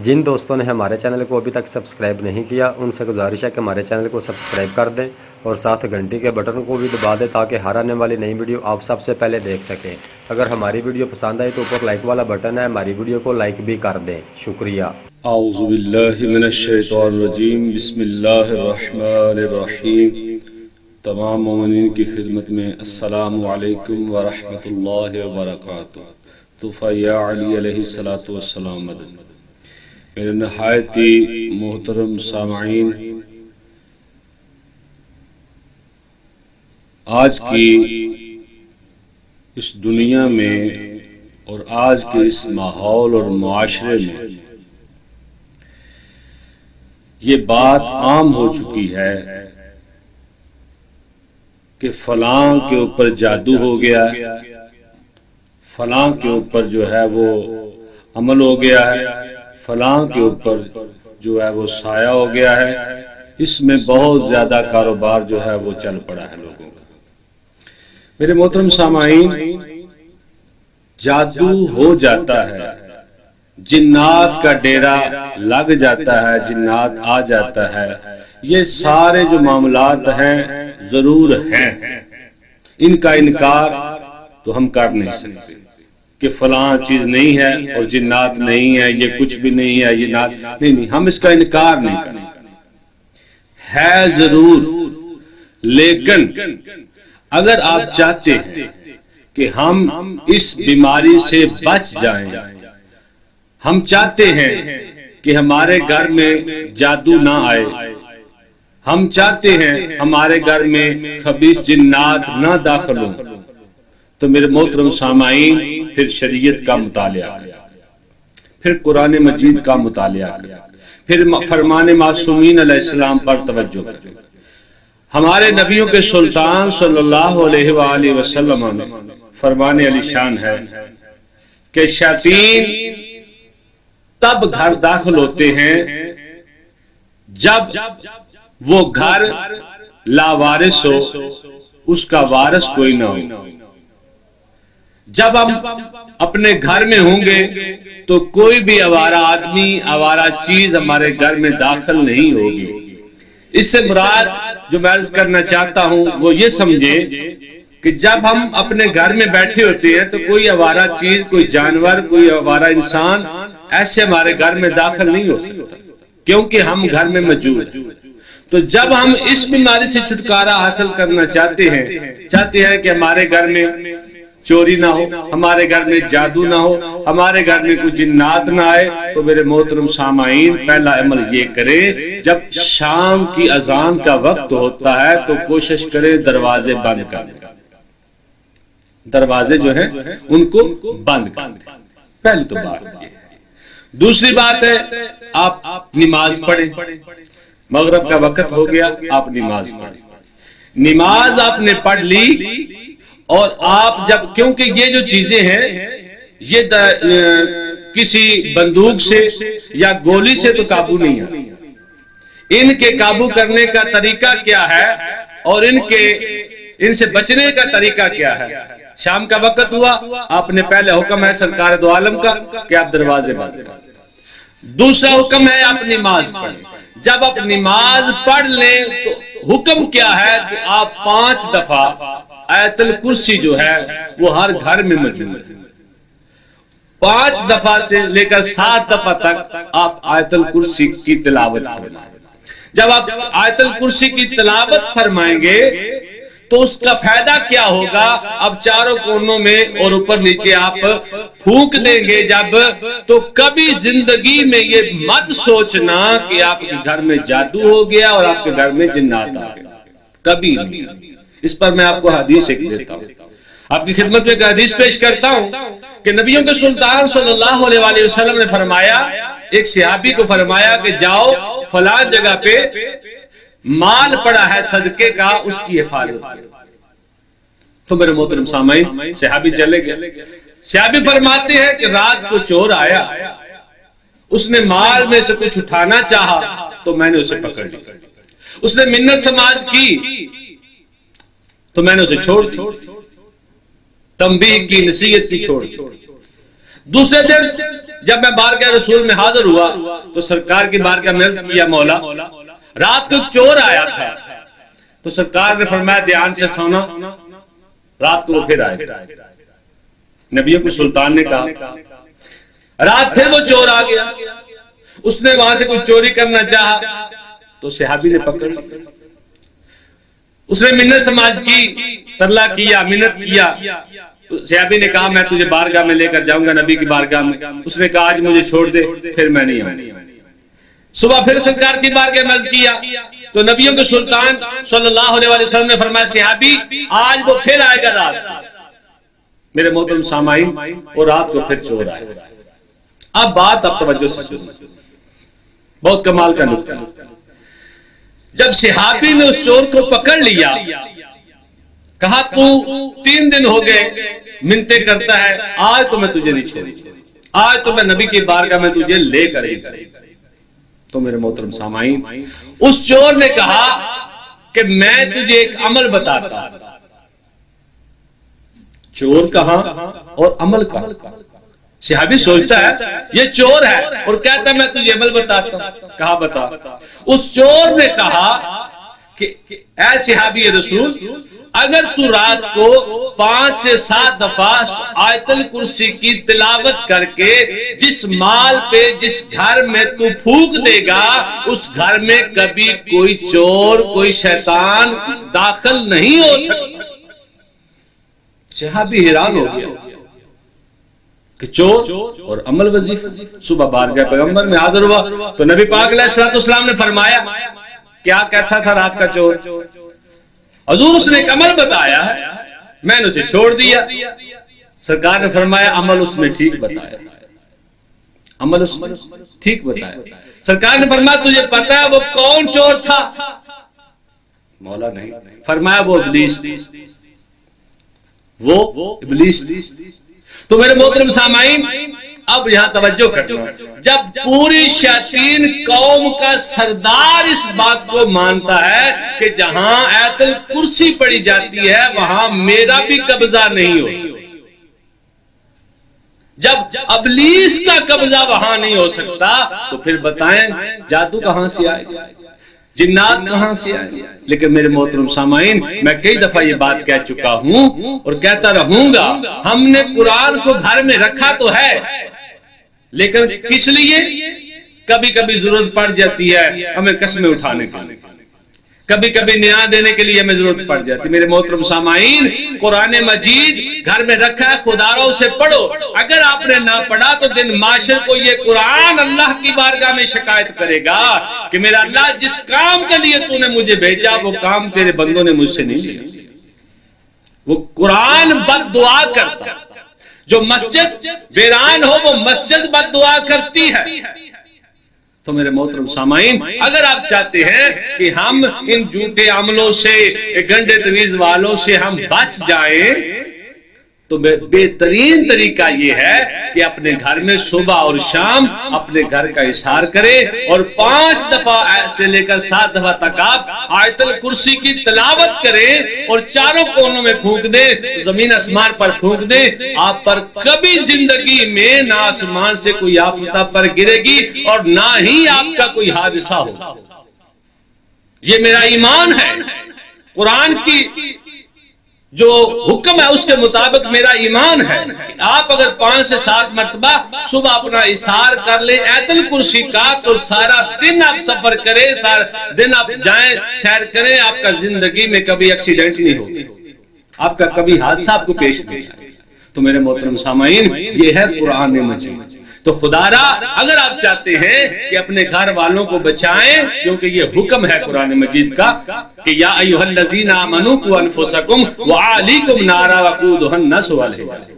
جن دوستوں نے ہمارے چینل کو ابھی تک سبسکرائب نہیں کیا ان سے گزارش ہے کہ ہمارے چینل کو سبسکرائب کر دیں اور ساتھ گھنٹی کے بٹن کو بھی دبا دیں تاکہ ہر آنے والی نئی ویڈیو آپ سب سے پہلے دیکھ سکیں۔ اگر ہماری ویڈیو پسند آئی تو اوپر لائک والا بٹن ہے، ہماری ویڈیو کو لائک بھی کر دیں۔ شکریہ۔ اعوذ باللہ من الشیطان الرجیم، بسم اللہ الرحمن الرحیم۔ تمام مومنین کی خدمت میں السلام علیکم ورحمۃ اللہ وبرکاتہ۔ طوفہ یا علی علیہ السلام مدد۔ میرے نہایت ہی محترم سامعین، آج کی اس دنیا میں اور آج کے اس ماحول اور معاشرے میں یہ بات عام ہو چکی ہے کہ فلاں کے اوپر جادو ہو گیا ہے، فلاں کے اوپر جو ہے وہ عمل ہو گیا ہے، فلاں کے اوپر جو ہے وہ سایہ ہو گیا ہے۔ اس میں بہت زیادہ کاروبار جو ہے وہ چل پڑا ہے لوگوں کا۔ میرے محترم سامعین، جادو ہو جاتا ہے، جنات کا ڈیرا لگ جاتا ہے، جنات آ جاتا ہے، یہ سارے جو معاملات ہیں ضرور ہیں، ان کا انکار تو ہم کر نہیں سکتے کہ فلاں چیز نہیں ہے اور جنات نہیں ہے، یہ کچھ بھی نہیں ہے، یہ نہیں، ہم اس کا انکار نہیں کر سکتے، ہے ضرور۔ لیکن اگر آپ چاہتے ہیں کہ ہم اس بیماری سے بچ جائیں، ہم چاہتے ہیں کہ ہمارے گھر میں جادو نہ آئے، ہم چاہتے ہیں ہمارے گھر میں خبیث جنات نہ داخل ہوں، تو میرے محترم سامعین پھر شریعت کا مطالعہ کریں، پھر قرآن مجید کا مطالعہ کریں، پھر فرمان معصومین علیہ السلام پر توجہ کریں۔ ہمارے نبیوں کے سلطان صلی اللہ علیہ وآلہ وسلم نے فرمان علی شان ہے کہ شیاطین تب گھر داخل ہوتے ہیں جب وہ گھر لاوارث ہو، اس کا وارث کوئی نہ ہو۔ جب ہم اپنے گھر میں ہوں گے تو کوئی بھی آوارہ آدمی، آوارہ چیز ہمارے گھر میں داخل نہیں ہوگی۔ اس سے مراد جو میں عرض کرنا چاہتا ہوں وہ یہ سمجھے کہ جب ہم اپنے گھر میں بیٹھے ہوتے ہیں تو کوئی آوارہ چیز، کوئی جانور، کوئی آوارہ انسان ایسے ہمارے گھر میں داخل نہیں ہو سکتا، کیونکہ ہم گھر میں موجود ہیں۔ تو جب ہم اس بیماری سے چھٹکارا حاصل کرنا چاہتے ہیں کہ ہمارے گھر میں چوری نہ ہو، ہمارے گھر میں جادو نہ ہو، ہمارے گھر میں کوئی جنات نہ آئے، تو میرے محترم سامعین پہلا عمل یہ کرے، جب شام کی اذان کا وقت ہوتا ہے تو کوشش کرے دروازے بند کر دیں، دروازے جو ہیں ان کو بند کر دیں۔ پہلی تو بات یہ ہے۔ دوسری بات ہے آپ نماز پڑھیں، مغرب کا وقت ہو گیا، آپ نماز پڑھیں، نماز آپ نے پڑھ لی، اور آپ جب، کیونکہ یہ جو چیزیں ہیں یہ کسی بندوق سے یا گولی سے تو قابو نہیں ہے، ان کے قابو کرنے کا طریقہ کیا ہے اور ان سے بچنے کا طریقہ کیا ہے۔ شام کا وقت ہوا، آپ نے پہلے حکم ہے سرکار دو عالم کا کہ آپ دروازے بند کریں، دوسرا حکم ہے آپ نماز پڑھیں۔ جب آپ نماز پڑھ لیں تو حکم کیا ہے کہ آپ 5 دفعہ آیت الکرسی جو ہے وہ ہر گھر میں موجود ہے، 5 دفعہ سے لے کر 7 دفعہ تک آپ آیت الکرسی کی تلاوت فرمائیں۔ جب آپ آیت الکرسی کی تلاوت فرمائیں گے تو اس کا فائدہ کیا ہوگا؟ اب چاروں کونوں میں اور اوپر نیچے آپ پھونک دیں گے جب، تو کبھی زندگی میں یہ مت سوچنا کہ آپ کے گھر میں جادو ہو گیا اور آپ کے گھر میں جنات آ گئے، کبھی نہیں۔ اس پر میں آپ کو حدیث ایک دیتا ہوں، آپ کی خدمت میں ایک حدیث پیش کرتا ہوں کہ نبیوں کے سلطان صلی اللہ علیہ وآلہ وسلم نے فرمایا، ایک صحابی کو فرمایا کہ جاؤ فلاں جگہ پہ مال پڑا ہے صدقے کا، اس کی حفاظت کرو۔ تو میرے محترم سامعین صحابی چلے گئے، صحابی فرماتے ہیں کہ رات کو چور آیا، اس نے مال میں سے کچھ اٹھانا چاہا تو میں نے اسے پکڑ لیا، اس نے منت سماج کی تو میں نے اسے چھوڑ دی، تنبیہ کی، نصیحت کی چھوڑ دی۔ دوسرے دن جب میں بارگاہ رسول میں حاضر ہوا تو سرکار کی بارگاہ میں عرض کیا مولا رات کو چور آیا تھا، تو سرکار نے فرمایا دھیان سے سونا، رات کو وہ پھر آئے۔ نبیوں کو سلطان نے کہا، رات پھر وہ چور آ گیا، اس نے وہاں سے کوئی چوری کرنا چاہا تو صحابی نے پکڑ لیا، اس نے منت سماج کی، ترلا کیا، منت کیا، صحابی نے کہا میں تجھے بارگاہ میں لے کر جاؤں گا، نبی کی بارگاہ میں، اس نے کہا آج مجھے چھوڑ دے، پھر میں نہیں آؤں۔ صبح پھر سرکار کی بارگاہ میں عرض کیا تو نبیوں کے سلطان صلی اللہ علیہ وسلم نے فرمایا صحابی آج وہ پھر آئے گا رات۔ میرے محترم سامعین، اور رات کو پھر چور آئے۔ اب بات اب توجہ سے سنو، بہت کمال کا نکتہ۔ جب صحابی نے اس چور کو پکڑ لیا، کہا تو 3 دن ہو گئے منتیں کرتا ہے، آج تو میں تجھے نہیں چھوڑوں، آج تو میں نبی کی بارگاہ میں تجھے لے کر ہی کروں۔ تو میرے محترم سامعین، اس چور نے کہا کہ میں تجھے ایک عمل بتاتا ہوں۔ چور کہاں اور عمل کہاں؟ صحابی سوچتا ہے یہ چور ہے اور کہتا ہے میں تجھے عمل بتاتا ہوں، کہا بتا۔ اس چور نے کہا کہ اے صحابی رسول، اگر تو رات کو 5 سے 7 دفعہ آیت الکرسی کی تلاوت کر کے جس مال پہ جس گھر میں تو پھونک دے گا اس گھر میں کبھی کوئی چور کوئی شیطان داخل نہیں ہو سکتا۔ صحابی حیران ہو گیا کہ چور اور عمل وظیفہ۔ صبح بارگاہ پیغمبر میں حاضر ہوا تو نبی پاک علیہ السلام نے فرمایا کیا کہتا تھا رات کا چور؟ حضور اس نے ایک عمل بتایا ہے، میں نے اسے چھوڑ دیا۔ سرکار نے فرمایا عمل اس نے ٹھیک بتایا، عمل اس نے ٹھیک بتایا۔ سرکار نے فرمایا تجھے پتا ہے وہ کون چور تھا؟ مولا نہیں، فرمایا وہ ابلیس تھی، وہ ابلیس تھی۔ تو میرے محترم سامعین اب یہاں توجہ کرنا، جب پوری شیاطین قوم کا سردار اس بات کو مانتا ہے کہ جہاں آیت الکرسی پڑھی جاتی ہے وہاں میرا بھی قبضہ نہیں ہو سکتا، جب ابلیس کا قبضہ وہاں نہیں ہو سکتا تو پھر بتائیں جادو کہاں سے آئے گا، جنات کہاں سے آئے؟ لیکن میرے محترم سامعین میں کئی دفعہ یہ بات کہہ چکا ہوں اور کہتا رہوں گا، ہم نے قرآن کو گھر میں رکھا تو ہے لیکن کس لیے؟ کبھی کبھی ضرورت پڑ جاتی ہے ہمیں قسمیں اٹھانے کے لیے، کبھی کبھی نیا دینے کے لیے ہمیں ضرورت پڑ جاتی ہے۔ میرے محترم سامعین قرآن مجید گھر میں رکھا ہے، خدا رو سے پڑھو، اگر آپ نے نہ پڑھا تو دن معاشر کو یہ قرآن اللہ کی بارگاہ میں شکایت کرے گا کہ میرا اللہ جس کام کے لیے تو نے مجھے بھیجا وہ کام تیرے بندوں نے مجھ سے نہیں لیا۔ وہ قرآن بد دعا کرتا، جو مسجد ویران ہو وہ مسجد بد دعا کرتی ہے۔ تو میرے محترم سامعین اگر آپ چاہتے ہیں کہ ہم ان جھوٹے عملوں سے گنڈے تویز والوں سے ہم بچ جائیں تو بہترین طریقہ یہ ہے کہ اپنے گھر میں صبح اور شام اپنے گھر کا اظہار کرے اور 5 دفعہ سے لے کر 7 دفعہ تک آپ آیت الکرسی کی تلاوت کریں اور چاروں کونوں میں پھونک دیں، زمین آسمان پر پھونک دیں، آپ پر کبھی زندگی میں نہ آسمان سے کوئی آفتہ پر گرے گی اور نہ ہی آپ کا کوئی حادثہ ہو۔ یہ میرا ایمان ہے، قرآن کی جو حکم ہے اس کے مطابق میرا ایمان ہے کہ آپ اگر 5 سے 7 مرتبہ صبح اپنا اظہار کر لیں آیت الکرسی کا تو سارا دن آپ سفر کریں، سارا دن آپ جائیں سیر کریں، آپ کا زندگی میں کبھی ایکسیڈنٹ نہیں ہوگا، آپ کا کبھی حادثہ آپ کو پیش نہیں آئے۔ تو میرے محترم سامعین یہ ہے قرآن مجید۔ تو خدا را اگر آپ چاہتے ہیں کہ اپنے گھر والوں کو بچائیں، کیونکہ یہ حکم ہے قرآن مجید کا کہ یا ایھا الذین آمنوا قوا انفسکم وأہلیکم نارا وقودھا الناس والحجارہ،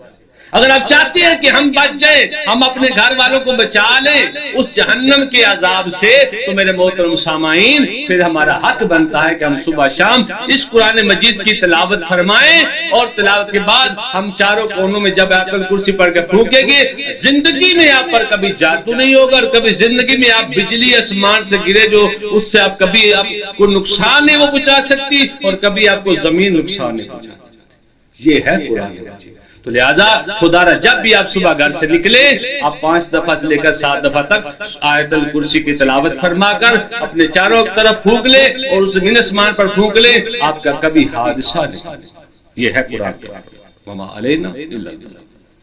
اگر آپ چاہتے ہیں کہ ہم بچ جائیں، ہم اپنے گھر والوں کو بچا لیں اس جہنم کے عذاب سے، تو میرے محترم سامعین پھر ہمارا حق بنتا ہے کہ ہم صبح شام اس قرآن مجید کی تلاوت فرمائیں اور تلاوت کے بعد ہم چاروں کونوں میں جب آیت الکرسی پڑھ کے پھونکیں گے، زندگی میں آپ پر کبھی جادو نہیں ہوگا اور کبھی زندگی میں آپ بجلی آسمان سے گرے جو اس سے آپ کبھی آپ کو نقصان نہیں وہ پہنچا سکتی اور کبھی آپ کو زمین نقصان نہیں پہنچا سکتی۔ یہ ہے قرآن مجید۔ تو لہٰذا خدا را جب بھی آپ صبح گھر سے نکلے آپ 5 دفعہ سے لے کر 7 دفعہ تک آیت الکرسی کی تلاوت فرما کر اپنے چاروں طرف پھونک لے اور اس زمین آسمان پر پھونک لے، آپ کا کبھی حادثہ نہیں۔ یہ ہے قرآن کا، وما علینا الا البلاغ۔